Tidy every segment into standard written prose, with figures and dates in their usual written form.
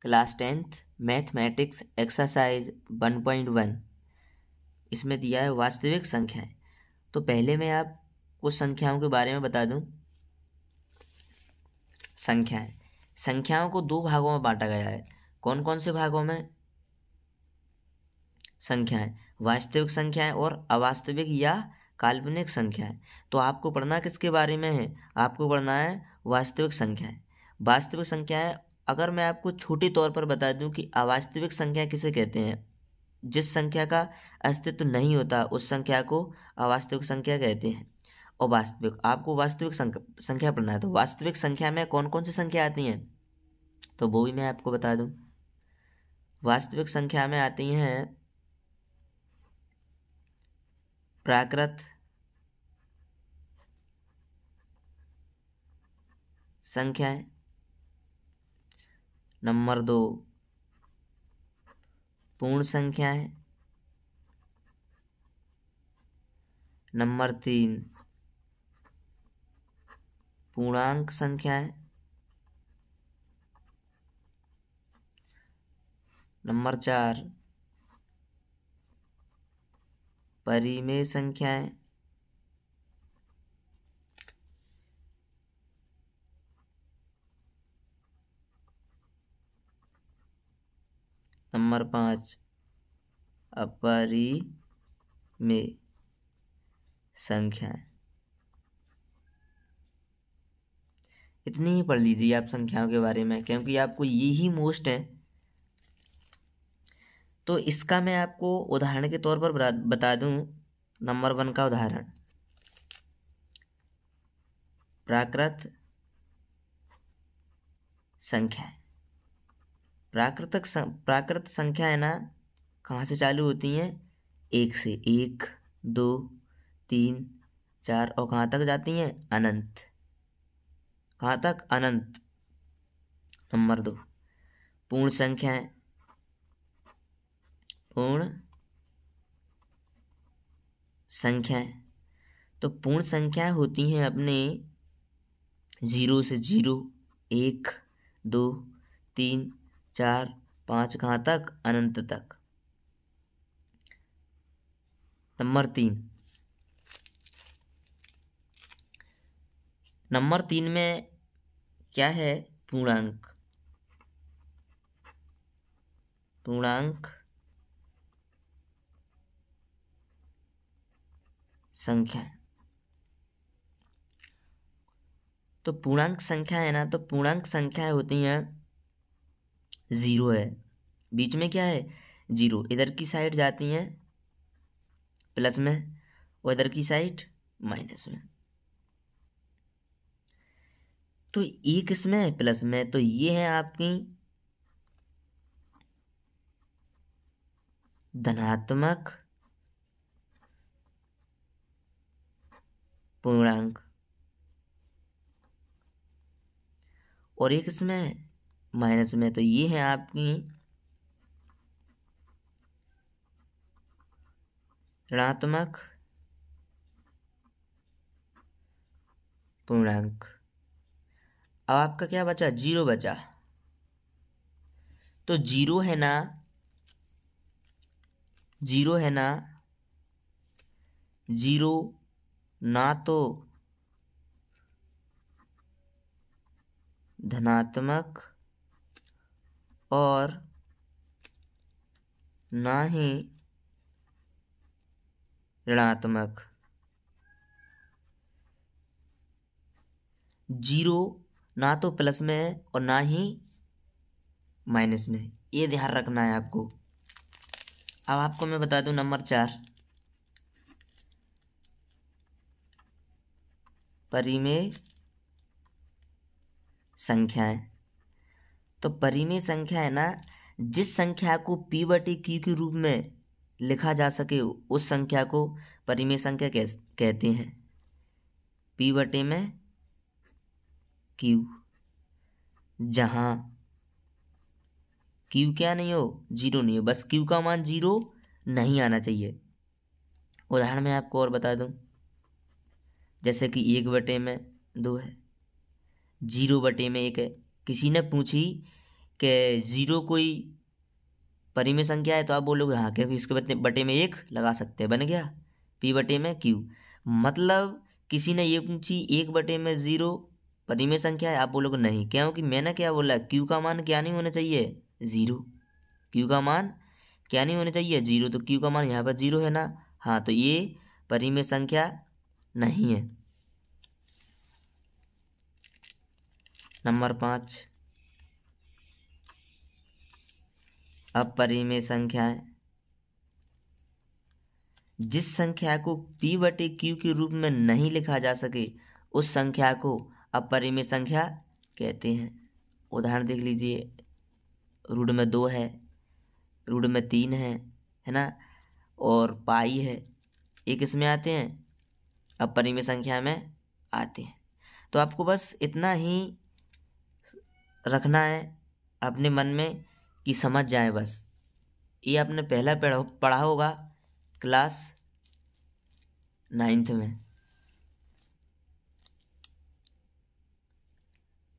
Class 10th mathematics exercise 1.1 इसमें दिया है वास्तविक संख्याएं। तो पहले मैं आपको संख्याओं के बारे में बता दूं। संख्याओं को दो भागों में बांटा गया है। कौन कौन से भागों में? संख्याएं, वास्तविक संख्याएं और अवास्तविक या काल्पनिक संख्याएं। तो आपको पढ़ना किसके बारे में है? आपको पढ़ना है वास्तविक संख्याएं। वास्तविक संख्याएं, अगर मैं आपको छोटे तौर पर बता दूं कि अवास्तविक संख्या किसे कहते हैं, जिस संख्या का अस्तित्व नहीं होता उस संख्या को अवास्तविक संख्या कहते हैं। और वास्तविक, आपको वास्तविक संख्या पढ़ना है। तो वास्तविक संख्या में कौन कौन सी संख्या आती हैं, तो वो भी मैं आपको बता दूं। वास्तविक संख्या में आती हैं प्राकृत संख्याएं, नंबर 2 पूर्ण संख्याएं, नंबर 3 पूर्णांक संख्याएं, नंबर 4 परिमेय संख्याएं, नंबर 5 अपरिमेय संख्याएं। इतनी ही पढ़ लीजिए आप संख्याओं के बारे में, क्योंकि आपको ये ही मोस्ट है। तो इसका मैं आपको उदाहरण के तौर पर बता दूं। नंबर 1 का उदाहरण, प्राकृत संख्या। प्राकृत संख्या है ना, कहाँ से चालू होती हैं? 1 से। 1 2 3 4 और कहाँ तक जाती हैं? अनंत। कहाँ तक? अनंत। नंबर 2 पूर्ण संख्याएं। पूर्ण संख्याएं, तो पूर्ण संख्याएं होती हैं अपने 0 से 0, 1 2 3 4 5, कहाँ तक? अनंत तक। नंबर 3 में क्या है? पूर्णांक संख्या। तो पूर्णांक संख्या है ना, तो पूर्णांक संख्याएं होती हैं 0 है, बीच में क्या है? 0, इधर की साइड जाती हैं प्लस में और इधर की साइड माइनस में। तो एक इसमें प्लस में, तो ये है आपकी धनात्मक पूर्णांक और एक इसमें माइनस में, तो ये है आपकी ऋणात्मक पूर्णांक। अब आपका क्या बचा? 0 बचा। तो 0 है ना, 0 ना तो धनात्मक और ना ही ऋणात्मक। 0 ना तो प्लस में है और ना ही माइनस में है, ये ध्यान रखना है आपको। अब आपको मैं बता दूं नंबर 4 परिमेय संख्याएं। तो परिमेय संख्या है ना, जिस संख्या को p/q के रूप में लिखा जा सके उस संख्या को परिमेय संख्या कहते हैं। p/q, जहां q क्या नहीं हो? 0 नहीं हो, बस q का मान 0 नहीं आना चाहिए। उदाहरण में आपको और बता दूं, जैसे कि 1/2 है, 0/1 है। किसी ने पूछी कि जीरो कोई परिमेय संख्या है तो आप बोलोगे हाँ, क्योंकि इसके बटे में एक लगा सकते हैं, बन गया पी बटे में क्यू। मतलब किसी ने ये पूछी एक बटे में जीरो परिमेय संख्या है, आप बोलोगे नहीं, क्योंकि मैंने क्या बोला, क्यू का मान क्या नहीं होना चाहिए, जीरो। क्यू का मान क्या नहीं होना चाहिए, जीरो। तो क्यू का मान यहाँ पर जीरो है ना, हाँ, तो ये परिमेय संख्या नहीं है। नंबर 5, अपरिमेय संख्या है। जिस संख्या को p बटे क्यू के रूप में नहीं लिखा जा सके उस संख्या को अपरिमेय संख्या कहते हैं। उदाहरण देख लीजिए, रूट में 2 है, रूट में 3 है ना, और पाई है, ये किस में आते हैं, अपरिमेय संख्या में आते हैं। तो आपको बस इतना ही रखना है अपने मन में कि समझ जाए बस। ये आपने पहला पढ़ा होगा क्लास 9th में।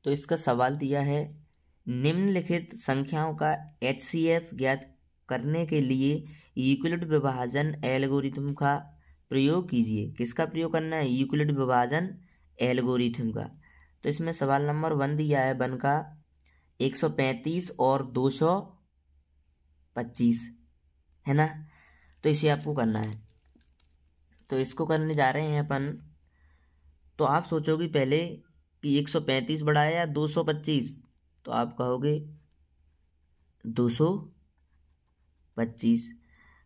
तो इसका सवाल दिया है, निम्नलिखित संख्याओं का HCF ज्ञात करने के लिए यूक्लिड विभाजन एल्गोरिथम का प्रयोग कीजिए। किसका प्रयोग करना है, यूक्लिड विभाजन एल्गोरिथम का। तो इसमें सवाल नंबर 1 दिया है, 1 का 135 और 225 है ना, तो इसे आपको करना है। तो इसको करने जा रहे हैं अपन। तो आप सोचोगे पहले कि 135 बड़ा है या 225, तो आप कहोगे 225।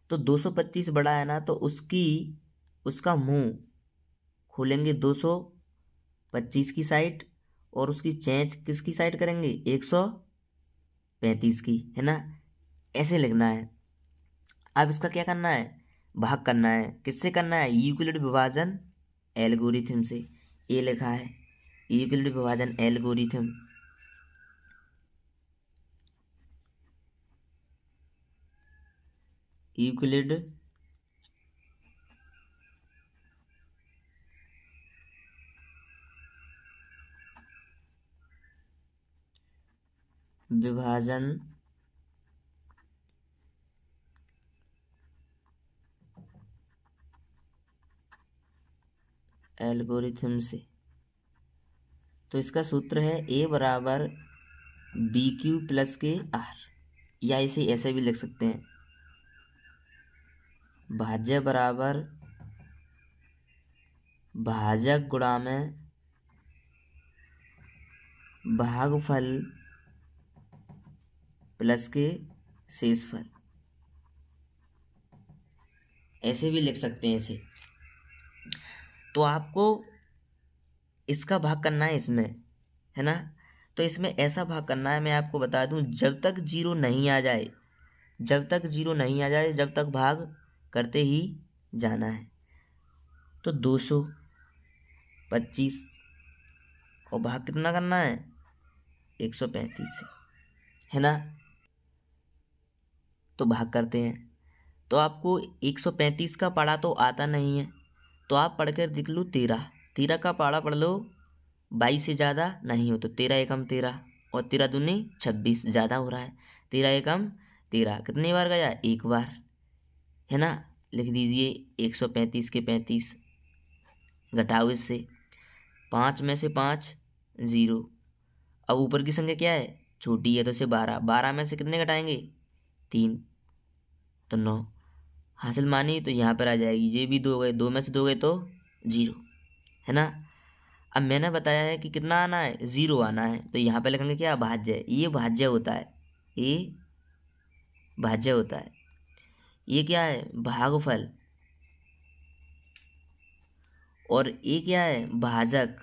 तो 225 बड़ा है ना, तो उसका मुंह खोलेंगे 225 की साइड और उसकी चेंच किसकी साइड करेंगे, 135 की, है ना, ऐसे लिखना है। अब इसका क्या करना है, भाग करना है। किससे करना है, यूक्लिड विभाजन एल्गोरिथम से। ये लिखा है यूक्लिड विभाजन एल्गोरिथम। यूक्लिड विभाजन एल्गोरिथम से। तो इसका सूत्र है A बराबर BQ प्लस के R, या इसे ऐसे भी लिख सकते हैं, भाज्य बराबर भाजक गुणा में भागफल प्लस के शेषफल, ऐसे भी लिख सकते हैं इसे। तो आपको इसका भाग करना है इसमें, है ना। तो इसमें ऐसा भाग करना है, मैं आपको बता दूं, जब तक जीरो नहीं आ जाए, जब तक जीरो नहीं आ जाए, जब तक भाग करते ही जाना है। तो 225 और भाग कितना करना है, 135 से, है ना। तो भाग करते हैं। तो आपको 135 का पढ़ा तो आता नहीं है, तो आप पढ़कर दिख लो 13। 13 का पढ़ा पढ़ लो, 22 से ज़्यादा नहीं हो, तो 13 एकम 13 और 13 दूनी 26, ज़्यादा हो रहा है। 13 एकम 13 कितनी बार गया, एक बार, है ना। लिख दीजिए 135 के 35, घटाओ इससे, 5 में से 5 0। अब ऊपर की संख्या क्या है, छोटी है, तो इसे 12, 12 में से कितने घटाएंगे, 3, तो 9 हासिल मानी। तो यहाँ पर आ जाएगी, ये भी 2 गए, 2 में से 2 गए तो 0, है ना। अब मैंने बताया है कि कितना आना है, 0 आना है, तो यहाँ पे लिखेंगे क्या, भाज्य। ये भाज्य होता है, ये भाज्य होता है। ये क्या है, भागफल, और ये क्या है, भाजक,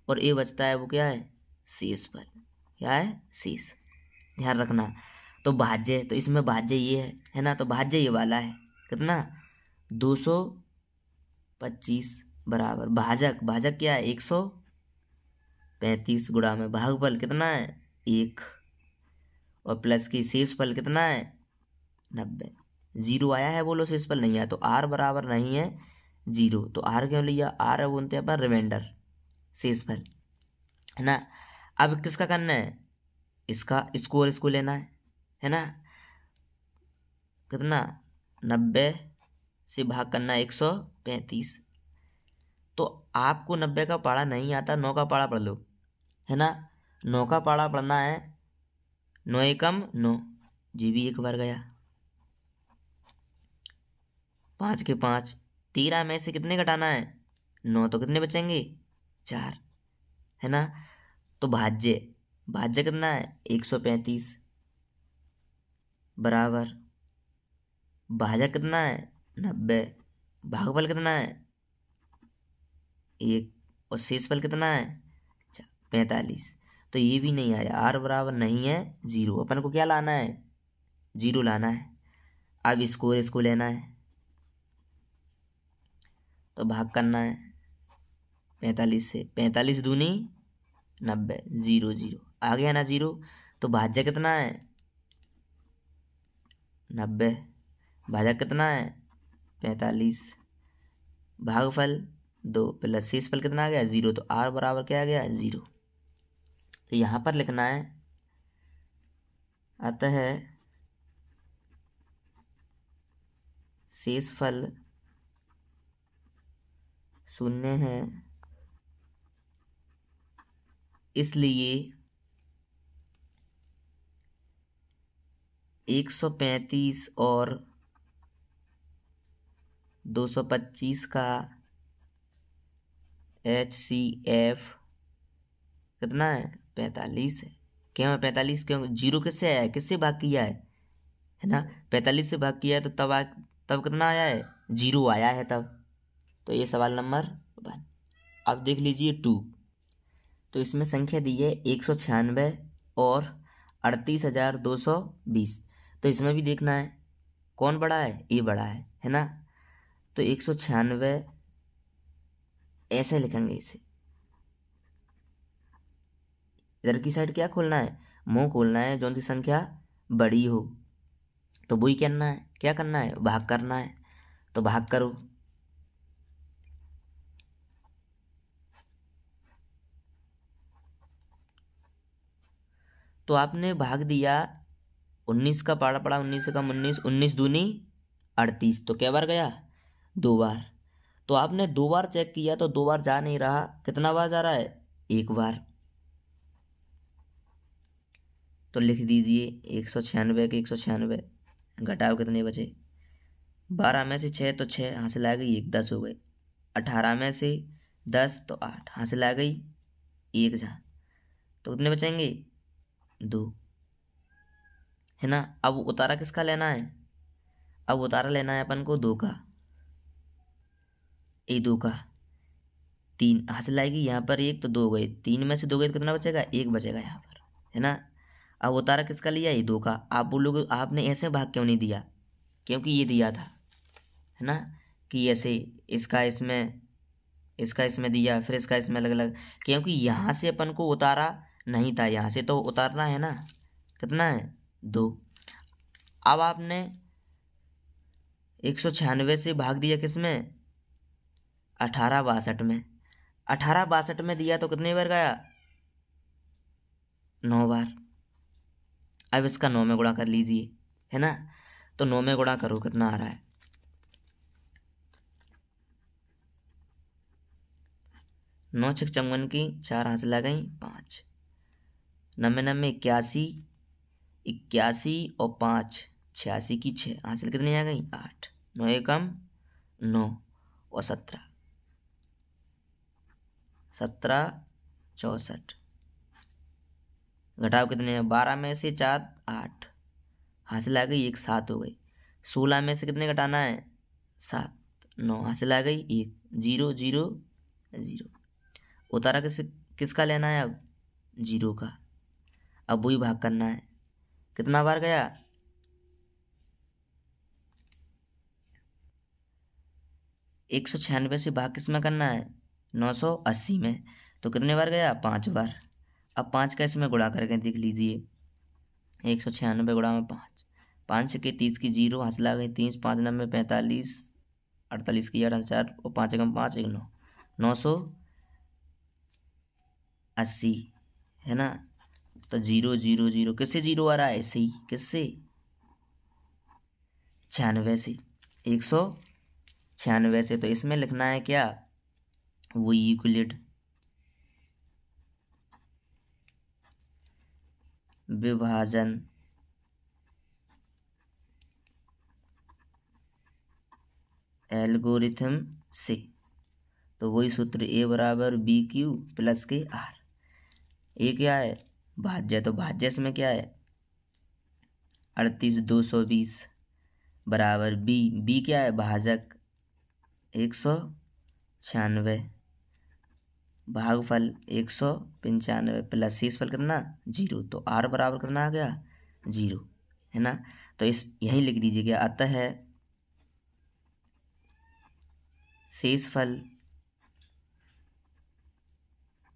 और ये बचता है वो क्या है, शेषफल। क्या है, शेष, ध्यान रखना। तो भाज्य, तो इसमें भाज्य ये है ना, तो भाज्य ये वाला है, कितना, 225 बराबर भाजक, भाजक क्या है, 135 गुणा में भागफल कितना है, 1, और प्लस की शेषफल कितना है, 90। 0 आया है, बोलो शेषफल नहीं आया, तो R बराबर नहीं है 0। तो R क्यों लिया, R बोलते हैं अपन रिमाइंडर, शेषफल, है ना। अब किसका करना है, इसका, इसको और इसको लेना है ना। कितना, 90 से भाग करना 135। तो आपको 90 का पढ़ा नहीं आता, 9 का पढ़ा पढ़ लो, है ना। 9 का पढ़ा पढ़ना है, 9 एकम 9, जी भी एक बार गया, 5 के 5, 13 में से कितने घटाना है, 9, तो कितने बचेंगे, 4, है ना। तो भाज्य, भाज्य कितना है, 135 बराबर, भाजक कितना है, 90, भागफल कितना है, 1, और शेषफल कितना है, 45। तो ये भी नहीं आया, आर बराबर नहीं है 0, अपन को क्या लाना है, 0 लाना है। अब इसको इसको लेना है, तो भाग करना है 45 से, 45 दूनी 90, 0 0 आ गया ना 0। तो भाज्य कितना है, 90, भाजक कितना है, 45, भागफल 2 प्लस शेषफल कितना आ गया, 0। तो आर बराबर क्या आ गया, 0। तो यहाँ पर लिखना है, अतः शेषफल शून्य है, इसलिए 135 और 225 का HCF कितना है, 45 है। क्यों है 45, क्यों, 0 किससे आया है, किससे भाग किया है ना, 45 से भाग किया है, तो तब कितना आया है, 0 आया है तब। तो ये सवाल नंबर 1। अब देख लीजिए 2। तो इसमें संख्या दी है 196 और 38,220। तो इसमें भी देखना है कौन बड़ा है, ये बड़ा है ना। तो 196 ऐसे लिखेंगे इसे, इधर की साइड क्या खोलना है, मुंह खोलना है, जो सी संख्या बड़ी हो तो वही करना है, क्या करना है, भाग करना है। तो भाग करो, तो आपने भाग दिया, 19 का पारा पड़ा, 19 से कम 19, 19 दूनी 38, तो क्या बार गया, 2 बार। तो आपने 2 बार चेक किया तो 2 बार जा नहीं रहा, कितना बार जा रहा है, 1 बार। तो लिख दीजिए 196 के 196, घटाओ कितने बचे, 12 में से 6 तो 6 हासिल आ गई, 1 10 हो गए, 18 में से 10 तो 8 हासिल आ गई, 1 जा, तो कितने बचेंगे, 2, है ना। अब उतारा किसका लेना है, अब उतारा लेना है अपन को 2 का, ये 2 का, 3 हासिल आएगी, यहाँ पर 1 तो 2 गए, 3 में से 2 गए तो कितना बचेगा, 1 बचेगा यहाँ पर, है ना। अब उतारा किसका लिया, ये 2 का। आप बोलोगे आपने ऐसे भाग क्यों नहीं दिया, क्योंकि ये दिया था, है ना, कि ऐसे इसका इसमें, इसका इसमें दिया, फिर इसका इसमें अलग अलग, क्योंकि यहाँ से अपन को उतारा नहीं था, यहाँ से तो उतारना है ना, कितना है, 2। अब आपने 196 से भाग दिया किसमें, 1862 में, 1862 में दिया तो कितने बार गया, 9 बार। अब इसका 9 में गुणा कर लीजिए, है ना। तो 9 में गुणा करो, कितना आ रहा है, 9 6 54 की 4 हासिल आ गई, 5, 90 90 81, 81 और 5 86 की 6 हासिल कितनी आ गई, 8, 9 एकम 9 और 17 17 64, घटाओ कितने हैं, 12 में से 4 8 हासिल आ गई, 1 7 हो गई, 16 में से कितने घटाना है, 7, 9 हासिल आ गई, 1 0 0 0। उतारा किसका लेना है, अब 0 का। अब वही भाग करना है, कितना बार गया, 196 से भाग किस में करना है, 980 में, तो कितने बार गया, 5 बार। अब 5 का इसमें गुणा करके देख लीजिए, 196 गुणा में 5, 5 के 30 की 0 हासिल आ गई, 3 5 90 45, 48 की 8 4 और 5 एकम 5 1 9, 980, है ना। तो 0 0 0 किससे 0 आ रहा है, ऐसे ही, किससे, 96 से, 196 से। तो इसमें लिखना है क्या, वो यूक्लिड विभाजन एल्गोरिथम से। तो वही सूत्र ए बराबर बी क्यू प्लस के आर। ए क्या है, भाज्य, तो भाज्य इसमें क्या है 38220 बराबर बी, बी क्या है भाजक 196 भागफल 195 प्लस शेषफल कितना 0। तो आर बराबर कितना आ गया 0, है ना। तो इस यहीं लिख दीजिएगा, अतः शेषफल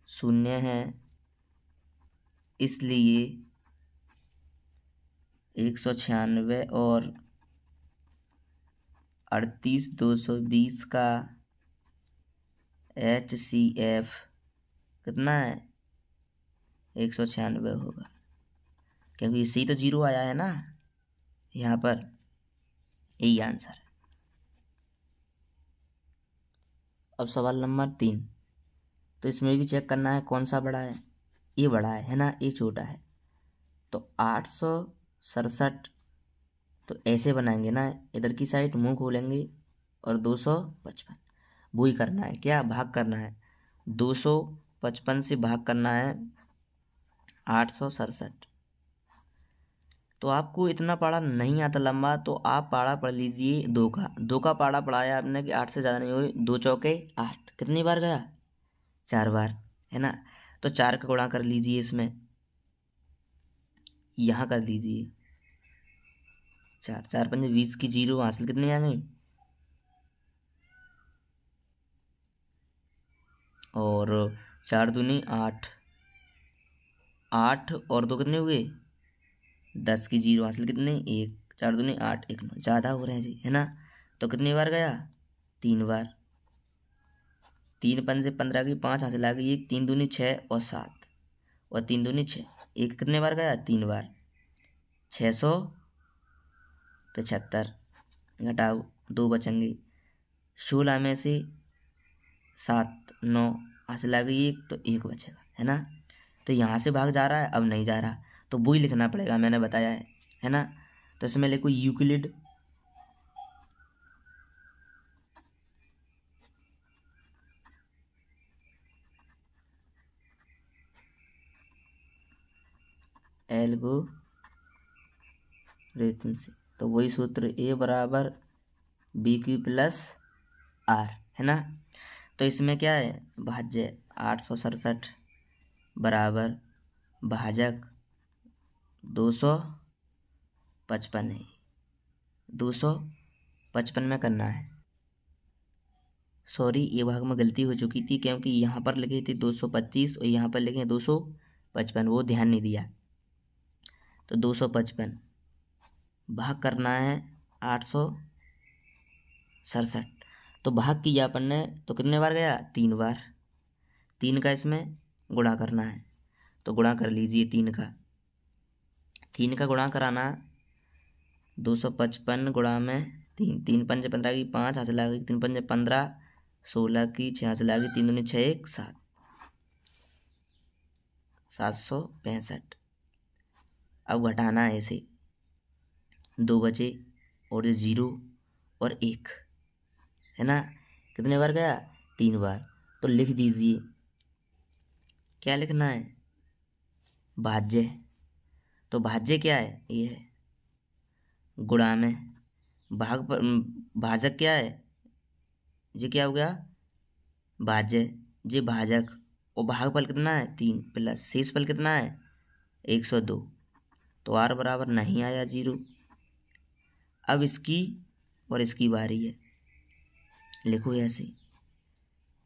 शून्य है, इसलिए 196 और 38220 का HCF कितना है 196 होगा, क्योंकि इसी तो 0 आया है ना यहाँ पर, यही आंसर है। अब सवाल नंबर 3, तो इसमें भी चेक करना है कौन सा बड़ा है, ये बड़ा है ना, ये छोटा है। तो 867, तो ऐसे बनाएंगे ना, इधर की साइड मुंह खोलेंगे और 255 वही करना है, क्या भाग करना है, 255 से भाग करना है 867। तो आपको इतना पाड़ा नहीं आता लंबा, तो आप पाड़ा पढ़ लीजिए 2 का, 2 का पाड़ा पढ़ाया आपने कि 8 से ज़्यादा नहीं हुई, 2 चौके 8, कितनी बार गया 4 बार, है ना। तो 4 का गुणा कर लीजिए, इसमें यहाँ कर लीजिए 4, 4 पंजे 20 की 0 हासिल कितनी आ गई, और 4 दूनी 8, 8 और 2 कितने हुए 10 की 0 हासिल कितने 1, 4 दूनी 8 1 9, ज़्यादा हो रहे हैं जी, है ना। तो कितनी बार गया 3 बार, 3 पंजे 15 की 5 हासिल आ गई 1, 3 दूनी 6 और 7 और 3 दूनी 6, एक कितने बार गया 3 बार, 675 घटाओ 2 बचेंगे, 16 में से 7 9 हासिल आ गई 1, तो 1 बचेगा, है ना। तो यहाँ से भाग जा रहा है, अब नहीं जा रहा, तो वही लिखना पड़ेगा, मैंने बताया है ना। तो इसमें लिखो यूक्लिड एल्गोरिथम से। तो वही सूत्र ए बराबर बी क्यू प्लस आर, है ना। तो इसमें क्या है भाज्य 867 बराबर भाजक 255 है, 255 में करना है। सॉरी, ये भाग में गलती हो चुकी थी, क्योंकि यहाँ पर लिखी थी 225 और यहाँ पर लिखे 255, वो ध्यान नहीं दिया। तो 255 भाग करना है 867, तो भाग किया अपन ने, तो कितने बार गया 3 बार, 3 का इसमें गुणा करना है। तो गुणा कर लीजिए 3 का, 3 का गुणा कराना 255 गुणा में 3, 3 पंजे 15 की 5 हासिल आ गई, 3 पंजे 15, 16 की 6 हासिल आ गई, 3 दूनी 6 1 7, 765। अब घटाना है ऐसे, 2 बचे और 0 और 1, है ना। कितने बार गया 3 बार। तो लिख दीजिए, क्या लिखना है भाज्य। तो भाज्य क्या है, ये है गुणा में भाग पर, भाजक क्या है, ये क्या हो गया भाज्य, ये भाजक, और भागफल कितना है 3 प्लस शेषफल कितना है 102। तो आर बराबर नहीं आया 0। अब इसकी और इसकी बारी है, लिखो ऐसे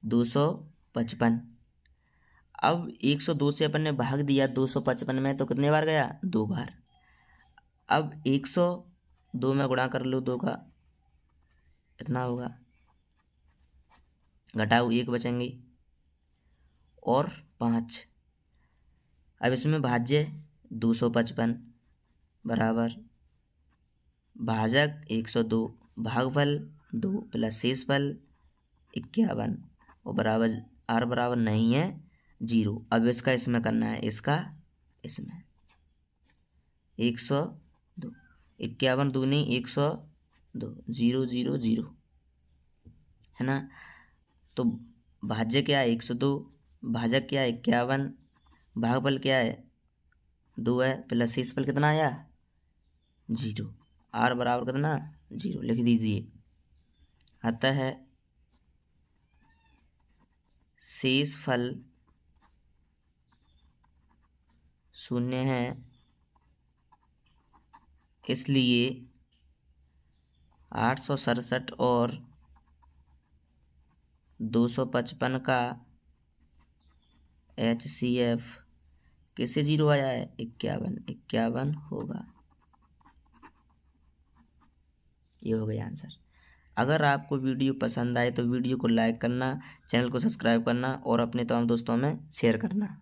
255। अब 102 से अपन ने भाग दिया 255 में, तो कितने बार गया 2 बार। अब 102 में गुणा कर लो 2 का, कितना होगा, घटाओ 1 बचेंगे और 5, अब इसमें भाज्य 255 बराबर भाजक 102, भागफल 2 प्लस शेषफल 51 और बराबर आर बराबर नहीं है 0। अब इसका इसमें करना है, इसका इसमें 102, 51 दूनी 102, 0 0 0 है ना। तो भाज्य क्या है 102, भाजक क्या है 51, भागफल क्या है 2 है प्लस शेषफल कितना आया 0, आर बराबर कितना 0 लिख दीजिए। अतः शेषफल 0 है, इसलिए 867 और 255 का HCF किससे 0 आया है 51 होगा। ये हो गया आंसर। अगर आपको वीडियो पसंद आए तो वीडियो को लाइक करना, चैनल को सब्सक्राइब करना और अपने तमाम दोस्तों में शेयर करना।